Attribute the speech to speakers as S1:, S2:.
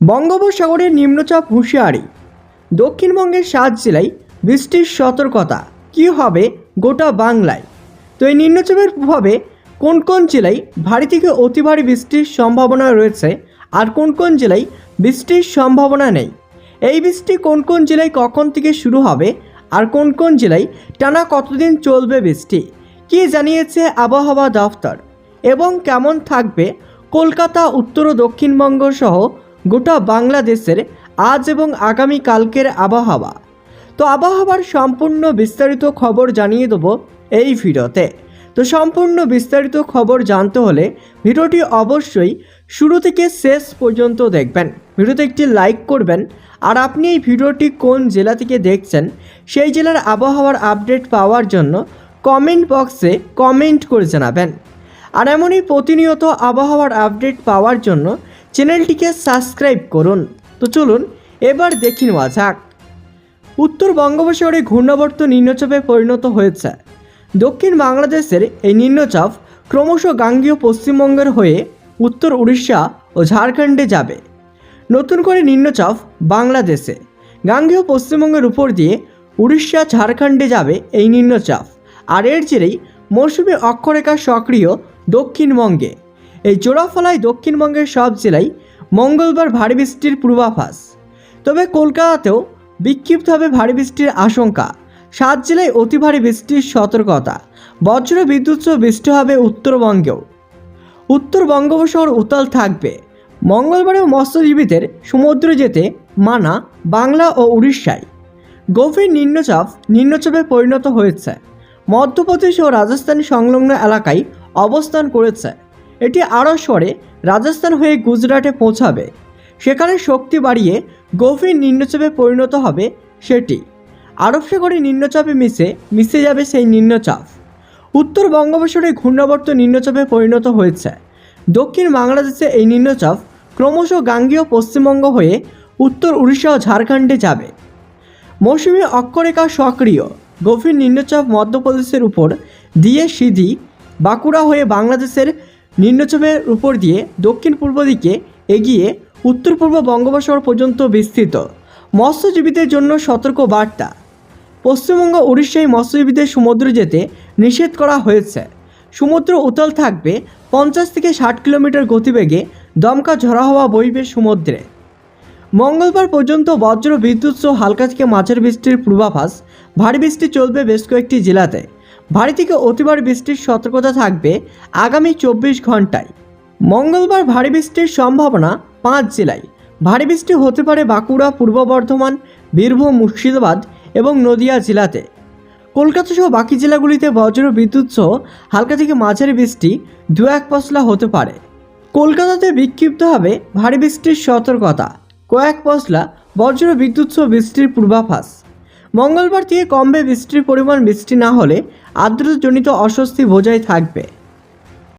S1: বঙ্গোপসাগরের নিম্নচাপ হুঁশিয়ারি। দক্ষিণবঙ্গের 7 জেলায় বৃষ্টির সতর্কতা। কী হবে গোটা বাংলায়? তো এই নিম্নচাপের প্রভাবে কোন কোন জেলায় ভারী থেকে অতি ভারী বৃষ্টির সম্ভাবনা রয়েছে আর কোন কোন জেলায় বৃষ্টির সম্ভাবনা নেই? এই বৃষ্টি কোন কোন জেলায় কখন থেকে শুরু হবে আর কোন কোন জেলায় টানা কতদিন চলবে বৃষ্টি, কী জানিয়েছে আবহাওয়া দফতর? এবং কেমন থাকবে কলকাতা, উত্তর ও দক্ষিণবঙ্গ সহ গোটা বাংলাদেশের আজ এবং আগামী কালকের আবহাওয়া? তো আবহাওয়ার সম্পূর্ণ বিস্তারিত খবর জানিয়ে দেবো এই ভিডিওতে। তো সম্পূর্ণ বিস্তারিত খবর জানতে হলে ভিডিওটি অবশ্যই শুরু থেকে শেষ পর্যন্ত দেখবেন। ভিডিওতে একটি লাইক করবেন, আর আপনি এই ভিডিওটি কোন জেলা থেকে দেখছেন সেই জেলার আবহাওয়ার আপডেট পাওয়ার জন্য কমেন্ট বক্সে কমেন্ট করে জানাবেন। আর এমনই প্রতিনিয়ত আবহাওয়ার আপডেট পাওয়ার জন্য চ্যানেলটিকে সাবস্ক্রাইব করুন। তো চলুন এবার দেখে নেওয়া যাক। উত্তর বঙ্গোপসাগরে ঘূর্ণাবর্ত নিম্নচাপে পরিণত হয়েছে। দক্ষিণ বাংলাদেশের এই নিম্নচাপ ক্রমশ গাঙ্গেয় পশ্চিমবঙ্গের হয়ে উত্তর উড়িষ্যা ও ঝাড়খণ্ডে যাবে। নতুন করে নিম্নচাপ বাংলাদেশে গাঙ্গেয় পশ্চিমবঙ্গের উপর দিয়ে উড়িষ্যা ঝাড়খণ্ডে যাবে এই নিম্নচাপ, আর এর জেরেই মৌসুমী অক্ষরেখা সক্রিয় দক্ষিণবঙ্গে। এই জোড়াফলায় দক্ষিণবঙ্গের সব জেলায় মঙ্গলবার ভারী বৃষ্টির পূর্বাভাস। তবে কলকাতাতেও বিক্ষিপ্তভাবে ভারী বৃষ্টির আশঙ্কা। 7 জেলায় অতি ভারী বৃষ্টির সতর্কতা। বজ্র বিদ্যুৎ সহ বৃষ্টি হবে উত্তরবঙ্গেও। উত্তর বঙ্গোপসাগর উত্তাল থাকবে। মঙ্গলবারেও মৎস্যজীবীদের সমুদ্রে যেতে মানা বাংলা ও উড়িষ্যায়। গভীর নিম্নচাপে পরিণত হয়েছে। মধ্যপ্রদেশ ও রাজস্থান সংলগ্ন এলাকায় অবস্থান করেছে। এটি আরও সরে রাজস্থান হয়ে গুজরাটে পৌঁছাবে। সেখানে শক্তি বাড়িয়ে গভীর নিম্নচাপে পরিণত হবে সেটি। আরব সাগরে নিম্নচাপে মিশে যাবে সেই নিম্নচাপ। উত্তর বঙ্গোপসাগরে ঘূর্ণাবর্ত নিম্নচাপে পরিণত হয়েছে। দক্ষিণ বাংলাদেশে এই নিম্নচাপ ক্রমশ গাঙ্গেয় পশ্চিমবঙ্গ হয়ে উত্তর উড়িষ্যা ও ঝাড়খণ্ডে যাবে। মৌসুমী অক্ষরেখা সক্রিয়। গভীর নিম্নচাপ মধ্যপ্রদেশের উপর দিয়ে সিধি বাঁকুড়া হয়ে বাংলাদেশের নিম্নচাপের উপর দিয়ে দক্ষিণ পূর্ব দিকে এগিয়ে উত্তর পূর্ব বঙ্গোপসাগর পর্যন্ত বিস্তৃত। মৎস্যজীবীদের জন্য সতর্ক বার্তা। পশ্চিমবঙ্গ উড়িষ্যায় মৎস্যজীবীদের সমুদ্রে যেতে নিষেধ করা হয়েছে। সমুদ্র উত্তাল থাকবে। 50 থেকে 60 কিলোমিটার গতিবেগে দমকা ঝড়ো হাওয়া বইবে সমুদ্রে। মঙ্গলবার পর্যন্ত বজ্র বিদ্যুৎ সহ হালকা থেকে মাঝারি বৃষ্টির পূর্বাভাস। ভারী বৃষ্টি চলবে বেশ কয়েকটি জেলাতে। ভারী থেকে অতি ভারী বৃষ্টির সতর্কতা থাকবে আগামী 24 ঘন্টায়। মঙ্গলবার ভারী বৃষ্টির সম্ভাবনা 5 জেলায়। ভারী বৃষ্টি হতে পারে বাঁকুড়া, পূর্ব বর্ধমান, বীরভূম, মুর্শিদাবাদ এবং নদিয়া জেলাতে। কলকাতা সহ বাকি জেলাগুলিতে বজ্র বিদ্যুৎ সহ হালকা থেকে মাঝারি বৃষ্টি 2-1 পশলা হতে পারে। কলকাতাতে বিক্ষিপ্তভাবে ভারী বৃষ্টির সতর্কতা। কয়েক পশলা বজ্র বিদ্যুৎ সহ বৃষ্টির পূর্বাভাস। মঙ্গলবার থেকে কমবে বৃষ্টির পরিমাণ। বৃষ্টি না হলে আর্দ্রতাজনিত অস্বস্তি বজায় থাকবে।